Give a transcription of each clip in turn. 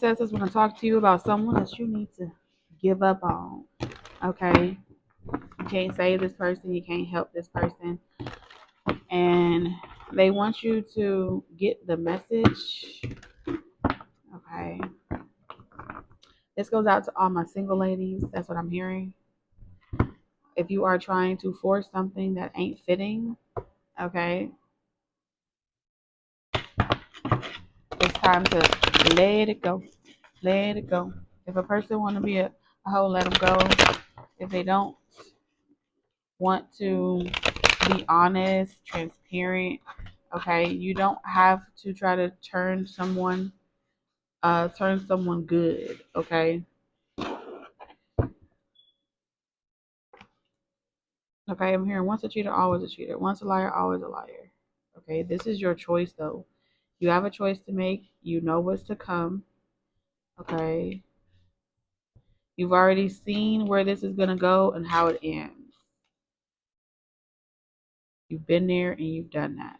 ancestors want to talk to you about someone that you need to give up on. Okay? You can't save this person, you can't help this person. And they want you to get the message. Okay. This goes out to all my single ladies. That's what I'm hearing. If you are trying to force something that ain't fitting, okay, it's time to let it go. Let it go. If a person want to be a hoe, let them go. If they don't want to be honest, transparent, okay, you don't have to try to turn someone good, okay? Okay, I'm hearing once a cheater, always a cheater. Once a liar, always a liar. Okay, this is your choice though. You have a choice to make. You know what's to come. Okay. You've already seen where this is going to go and how it ends. You've been there and you've done that.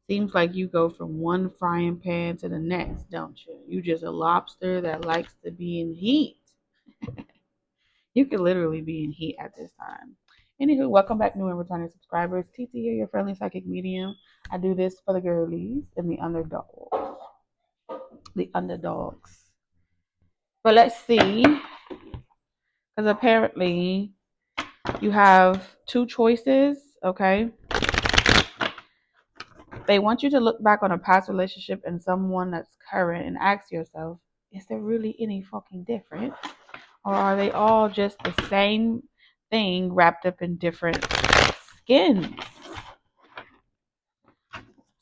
Seems like you go from one frying pan to the next, don't you? You just a lobster that likes to be in heat. You could literally be in heat at this time. Anywho, welcome back, new and returning subscribers. TT here, your friendly psychic medium. I do this for the girlies and the underdogs. The underdogs. But let's see, because apparently you have two choices, okay? They want you to look back on a past relationship and someone that's current and ask yourself, is there really any fucking difference? Or are they all just the same thing wrapped up in different skins?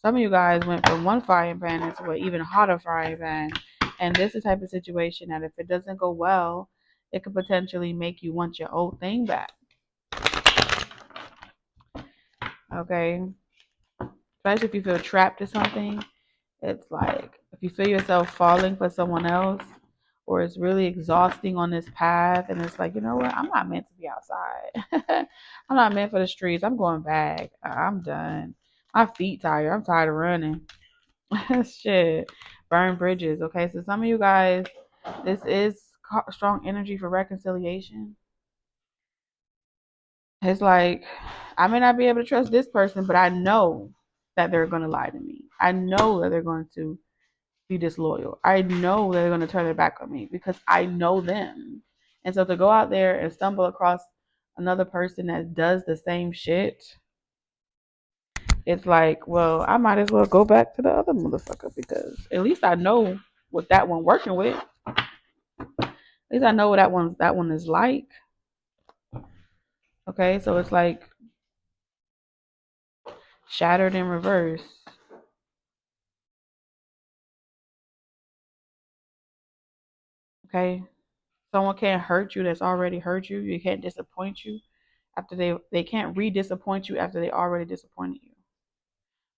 Some of you guys went from one frying pan into an even hotter frying pan. And this is the type of situation that if it doesn't go well, it could potentially make you want your old thing back. Okay? Especially if you feel trapped or something. It's like if you feel yourself falling for someone else, or it's really exhausting on this path, and it's like, you know what, I'm not meant to be outside. I'm not meant for the streets. I'm going back. I'm done. My feet tired. I'm tired of running. Shit. Burn bridges. Okay, so some of you guys, this is strong energy for reconciliation. It's like, I may not be able to trust this person, but I know that they're going to lie to me. I know that they're going to be disloyal. I know they're going to turn their back on me because I know them. And so to go out there and stumble across another person that does the same shit, it's like, well, I might as well go back to the other motherfucker because at least I know what that one working with. At least I know what that one is like. Okay, so it's like shattered in reverse. Okay, someone can't hurt you that's already hurt you. You can't disappoint you after they can't re-disappoint you after they already disappointed you.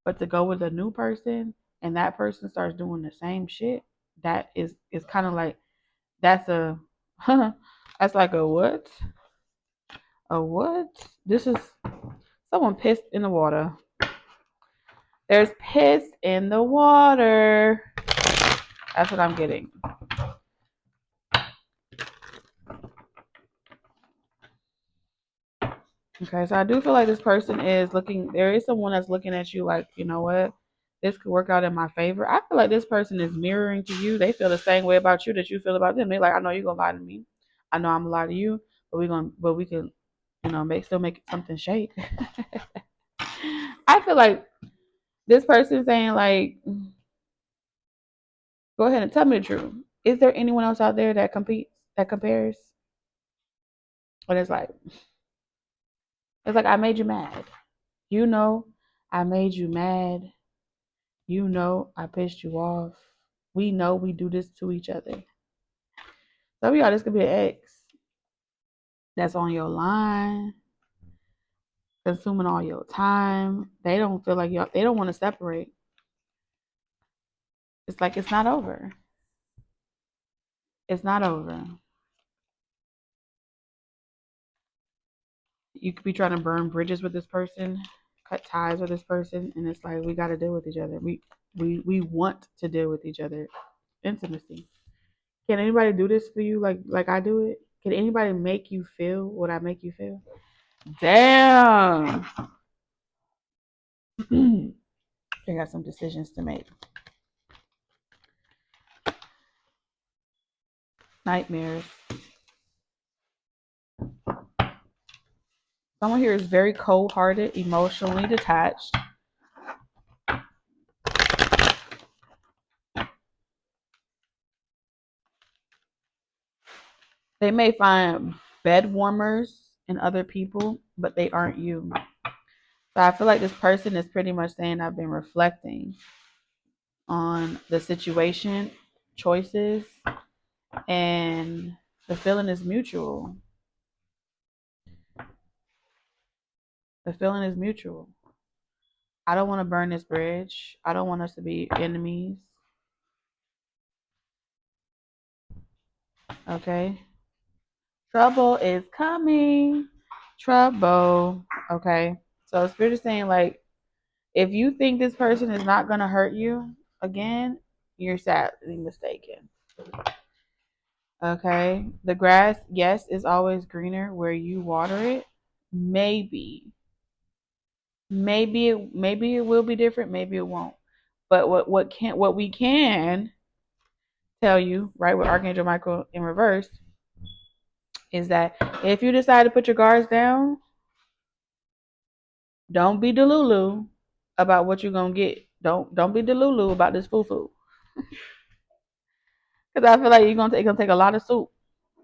But to go with a new person and that person starts doing the same shit, that is kind of like that's a that's like a what? A what? This is someone pissed in the water. There's piss in the water. That's what I'm getting. Okay, so I do feel like this person is looking, there is someone that's looking at you like, you know what? This could work out in my favor. I feel like this person is mirroring to you. They feel the same way about you that you feel about them. They're like, I know you're gonna lie to me. I know I'm gonna lie to you, but we can, still make something shake. I feel like this person saying like, go ahead and tell me the truth. Is there anyone else out there that competes, that compares? But it's like I made you mad. You know, I made you mad. You know, I pissed you off. We know we do this to each other. Some of y'all, this could be an ex that's on your line, consuming all your time. They don't feel like y'all, they don't want to separate. It's like it's not over. It's not over. You could be trying to burn bridges with this person cut ties with this person, and it's like we got to deal with each other. We want to deal with each other. Intimacy. Can anybody do this for you like I do it? Can anybody make you feel what I make you feel? Damn. I got some decisions to make. Nightmares. Someone here is very cold-hearted, emotionally detached. They may find bed warmers in other people, but they aren't you. So I feel like this person is pretty much saying I've been reflecting on the situation, choices, and the feeling is mutual. The feeling is mutual. I don't want to burn this bridge. I don't want us to be enemies. Okay? Trouble is coming. Trouble. Okay? So Spirit is saying, like, if you think this person is not going to hurt you again, you're sadly mistaken. Okay? The grass, yes, is always greener where you water it. Maybe. Maybe it will be different, maybe it won't. But what we can tell you, right, with Archangel Michael in reverse, is that if you decide to put your guards down, don't be delulu about what you're gonna get. Don't be delulu about this foo-foo. Because I feel like it's gonna take a lot of soup.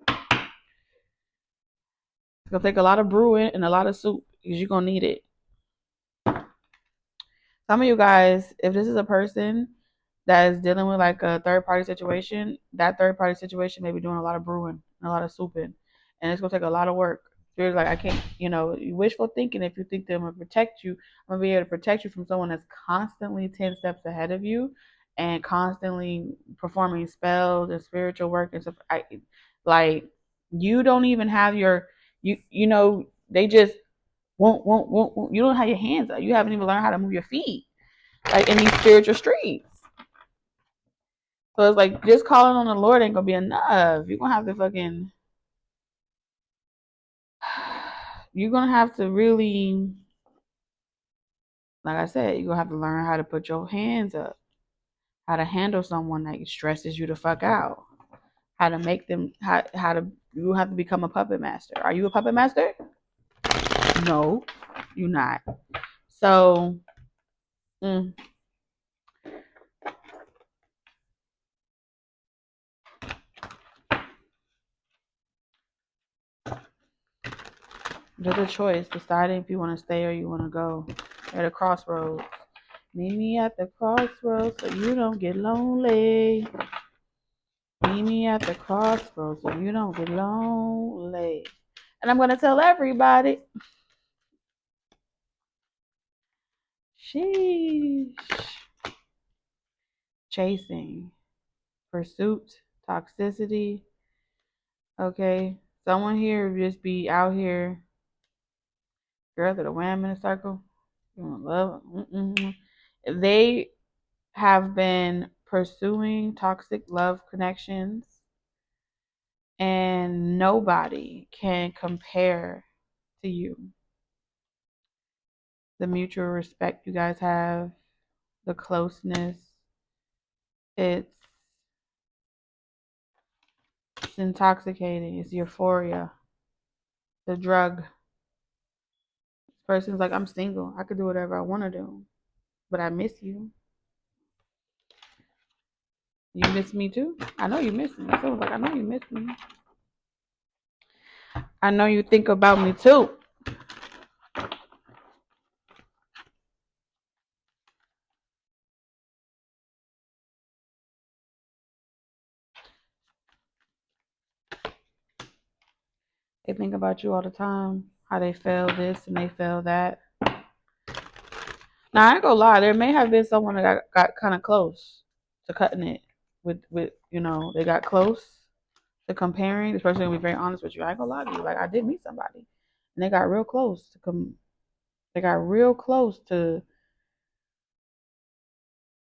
It's gonna take a lot of brewing and a lot of soup because you're gonna need it. Some of you guys, if this is a person that is dealing with like a third party situation, that third party situation may be doing a lot of brewing and a lot of souping. And it's gonna take a lot of work. Spirit's like, I can't, you wishful thinking if you think they're gonna protect you. I'm gonna be able to protect you from someone that's constantly 10 steps ahead of you and constantly performing spells and spiritual work and stuff. Like you don't even have they just won't. You don't have your hands up. You haven't even learned how to move your feet, like in these spiritual streets. So it's like just calling on the Lord ain't gonna be enough. You're gonna have to you're gonna have to really, like I said, you're gonna have to learn how to put your hands up, how to handle someone that stresses you the fuck out, how to make them, how to, you have to become a puppet master. Are you a puppet master? No, you're not. So, mm, there's a choice deciding if you want to stay or you want to go. At a crossroads. Meet me at the crossroads so you don't get lonely. Meet me at the crossroads so you don't get lonely. And I'm going to tell everybody. Sheesh. Chasing. Pursuit. Toxicity. Okay. Someone here just be out here. Girl that a wham in a circle. You want love? Mm-mm. They have been pursuing toxic love connections, and nobody can compare to you. The mutual respect you guys have, the closeness, it's intoxicating. It's euphoria. The drug. This person's like, I'm single. I could do whatever I want to do, but I miss you. You miss me too? I know you miss me. Someone's like, I know you miss me. I know you think about me too. They think about you all the time. How they feel this and they feel that. Now I ain't gonna lie, there may have been someone that got kind of close to cutting it with they got close to comparing. This person gonna be very honest with you. I ain't gonna lie to you. Like I did meet somebody and they got real close to They got real close to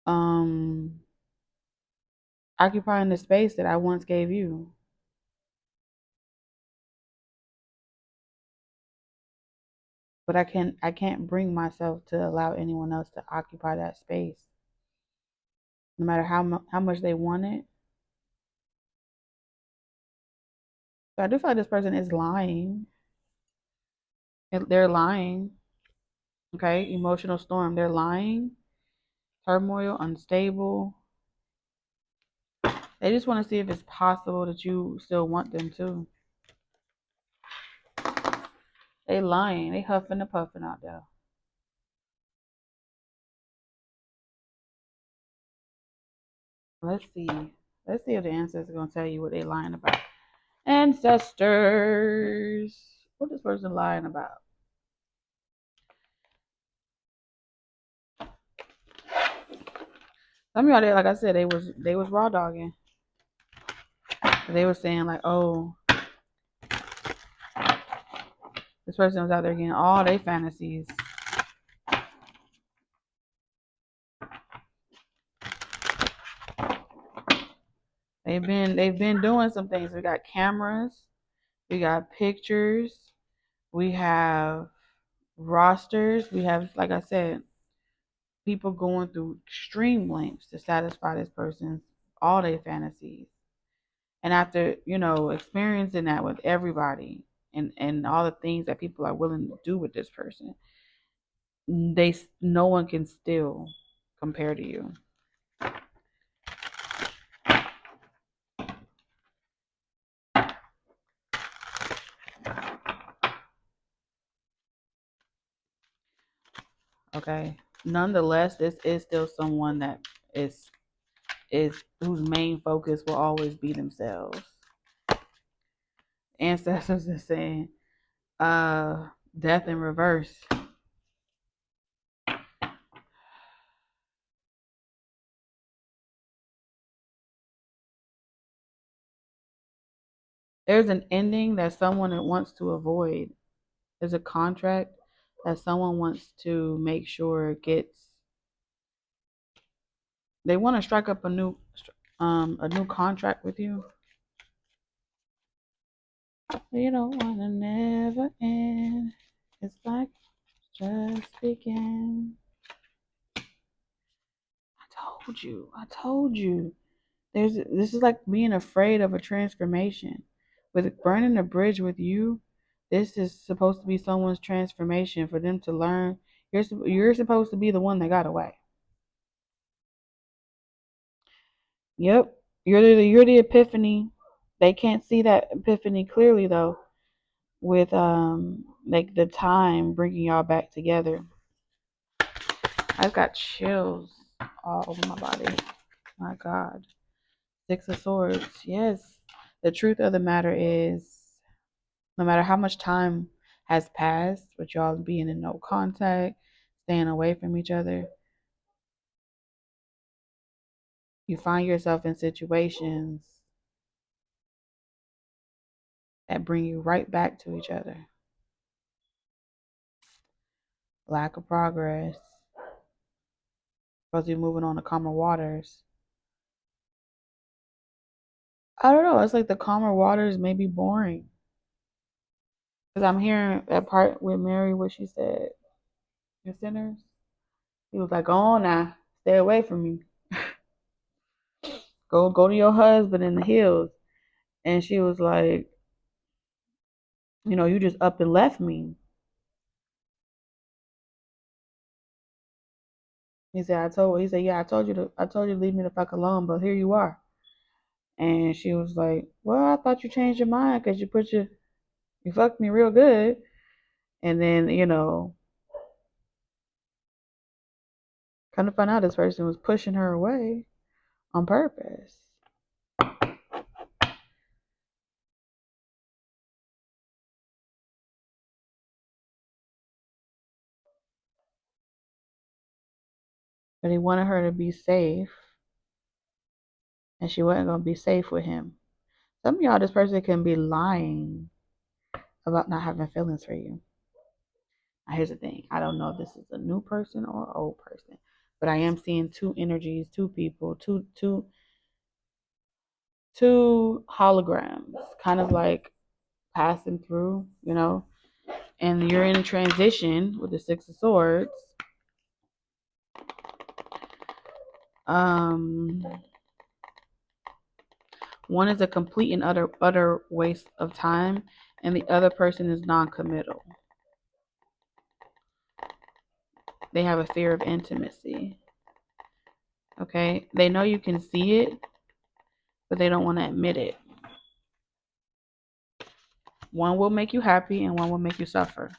um occupying the space that I once gave you. But I can't bring myself to allow anyone else to occupy that space, no matter how much they want it. So I do feel like this person is lying. They're lying. Okay, emotional storm. They're lying, turmoil, unstable. They just want to see if it's possible that you still want them too. They lying. They huffing and puffing out there. Let's see. Let's see if the ancestors are gonna tell you what they lying about. Ancestors. What is this person lying about? Some of y'all, like I said, they was raw dogging. They were saying like, oh, this person was out there getting all their fantasies. They've been doing some things. We got cameras, we got pictures, we have rosters, we have, like I said, people going through extreme lengths to satisfy this person's all their fantasies. And after, experiencing that with everybody and all the things that people are willing to do with this person, no one can still compare to you. Okay. Nonetheless, this is still someone that is whose main focus will always be themselves. Ancestors are saying, death in reverse. There's an ending that someone wants to avoid. There's a contract that someone wants to make sure gets. They want to strike up a new contract with you. You don't want to never end. It's like just begin. Told you. I told you. This is like being afraid of a transformation. With burning a bridge with you, this is supposed to be someone's transformation for them to learn. You're supposed to be the one that got away. Yep, you're the epiphany. They can't see that epiphany clearly though. With like the time bringing y'all back together. I've got chills all over my body. My God. Six of Swords. Yes. The truth of the matter is, no matter how much time has passed with y'all being in no contact, staying away from each other, you find yourself in situations that bring you right back to each other. Lack of progress. Because you're moving on to calmer waters. I don't know. It's like the calmer waters may be boring. Because I'm hearing that part with Mary, what she said, "You're sinners." He was like, "Oh, now, stay away from me. Go to your husband in the hills." And she was like, "You just up and left me." He said, "Yeah, I told you to leave me the fuck alone, but here you are." And she was like, "Well, I thought you changed your mind because you fucked me real good." And then, kind of found out this person was pushing her away on purpose. But he wanted her to be safe, and she wasn't going to be safe with him. Some of y'all, this person can be lying about not having feelings for you. Here's the thing. I don't know if this is a new person or an old person, but I am seeing two energies, two people, two holograms, kind of like passing through, and you're in transition with the Six of Swords. Um, One is a complete and utter waste of time, and the other person is non-committal. They have a fear of intimacy. Okay, they know you can see it, but they don't want to admit it. One will make you happy, and one will make you suffer.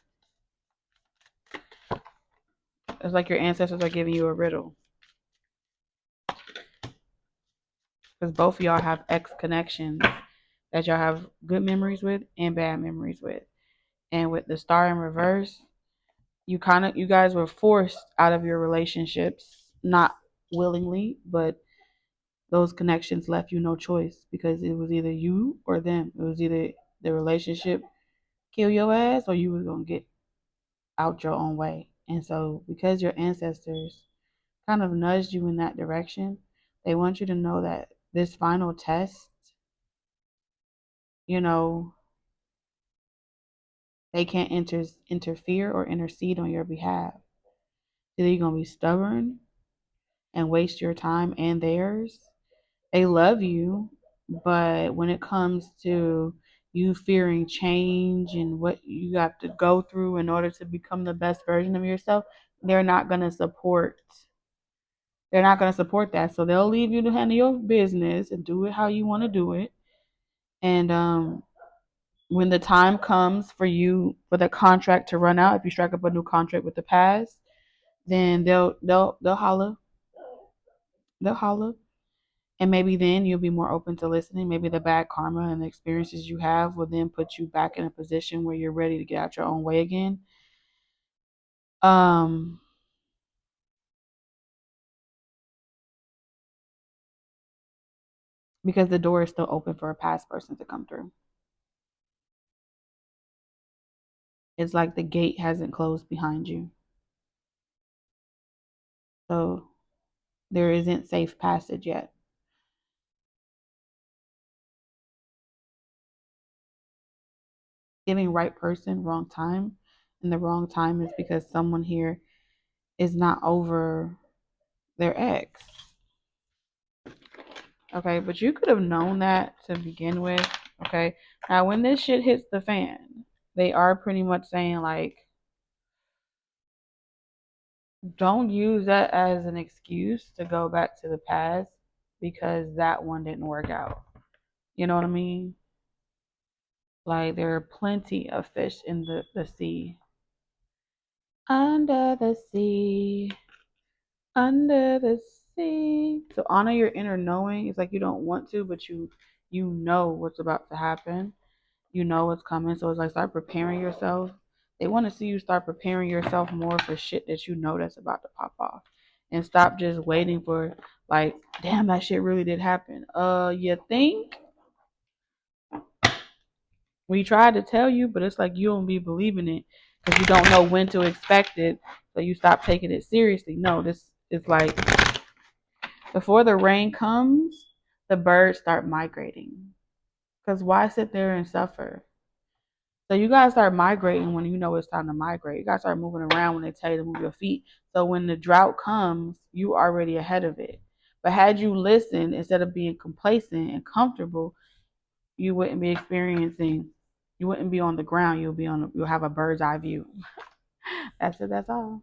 It's like your ancestors are giving you a riddle, because both of y'all have ex connections that y'all have good memories with and bad memories with. And with the star in reverse, you guys were forced out of your relationships, not willingly, but those connections left you no choice, because it was either you or them. It was either the relationship kill your ass or you was gonna get out your own way. And so because your ancestors kind of nudged you in that direction, they want you to know that this final test, you know, they can't interfere or intercede on your behalf. Either you're gonna be stubborn and waste your time and theirs. They love you, but when it comes to you fearing change and what you got to go through in order to become the best version of yourself, they're not gonna support. They're not gonna support that. So they'll leave you to handle your business and do it how you want to do it. And when the time comes for you for the contract to run out, if you strike up a new contract with the past, then they'll holler. They'll holler. And maybe then you'll be more open to listening. Maybe the bad karma and the experiences you have will then put you back in a position where you're ready to get out your own way again. Um, because the door is still open for a past person to come through. It's like the gate hasn't closed behind you. So there isn't safe passage yet. Giving right person, wrong time. And the wrong time is because someone here is not over their ex. Okay, but you could have known that to begin with. Okay, now when this shit hits the fan, they are pretty much saying, like, don't use that as an excuse to go back to the past because that one didn't work out. You know what I mean? Like, there are plenty of fish in the sea. Under the sea. Under the sea. So honor your inner knowing. It's like you don't want to, but you know what's about to happen. You know what's coming. So it's like start preparing yourself. They want to see you start preparing yourself more for shit that you know that's about to pop off. And stop just waiting for, like, damn, that shit really did happen. You think? We tried to tell you, but it's like you don't be believing it because you don't know when to expect it. So you stop taking it seriously. No, this is like before the rain comes, the birds start migrating. Because why sit there and suffer? So you guys start migrating when you know it's time to migrate. You guys start moving around when they tell you to move your feet. So when the drought comes, you already ahead of it. But had you listened instead of being complacent and comfortable, you wouldn't be experiencing. You wouldn't be on the ground. You'll have a bird's eye view. That's it. That's all.